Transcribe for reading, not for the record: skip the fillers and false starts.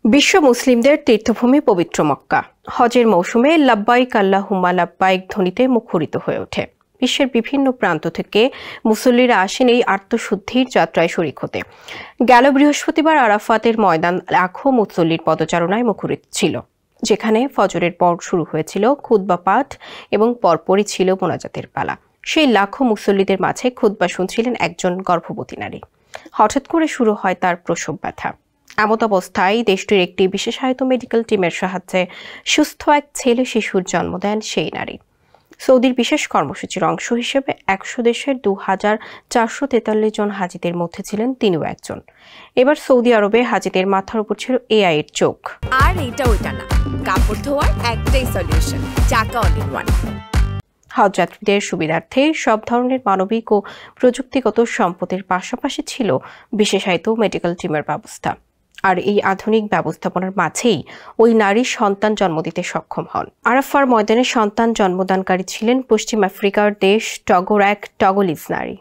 বিশ্ব মুসলিমদের তীর্থভূমি পবিত্র মক্কা হজের মৌসুমে লাব্বাইক আল্লাহুম্মা লাব্বাইক ধ্বনিতে মুখরিত হয়ে ওঠে। বিশ্বের বিভিন্ন প্রান্ত থেকে মুসল্লিরা আসেন এই আত্মশুদ্ধির যাত্রায় শরীক হতে। গেল বৃহস্পতিবার আরাফাতের ময়দান লাখো মুসল্লির পদচারণায় মুখরিত ছিল, যেখানে ফজরের পর শুরু হয়েছিল খুতবা পাঠ এবং পরপরই ছিল মোনাজাতের পালা। সেই লাখো মুসল্লিদের মাঝে খুতবা শুনছিলেন একজন গর্ভবতী নারী। হঠাৎ করে শুরু হয় তার প্রসব ব্যথা। এমত অবস্থায় দেশটির একটি বিশেষায়িত মেডিকেল টিমের সাহায্যে সুস্থ এক ছেলে শিশুর জন্ম দেন সেই নারী। সৌদির বিশেষ কর্মসূচির অংশ হিসেবে 100 দেশের 2443 জন হাজিদের মধ্যে ছিলেন তিনিও একজন। এবার সৌদি আরবে হাজিদের মাথার উপর ছিল এআই এর চোখ। আর এটা ওইটা না, কাপড় ধোয়ার একটাই সলিউশন, চাকা অল ইন ওয়ান। হজযাত্রীদের সুবিধার্থে সব ধরনের মানবিক ও প্রযুক্তিগত সম্পদের পাশাপাশি ছিল বিশেষায়িত মেডিকেল টিমের ব্যবস্থা। আর এই আধুনিক ব্যবস্থাপনার মাঝেই ওই নারী সন্তান জন্ম দিতে সক্ষম হন। আরাফার ময়দানে সন্তান জন্মদানকারী ছিলেন পশ্চিম আফ্রিকার দেশ টগোর এক টগোলিজ নারী।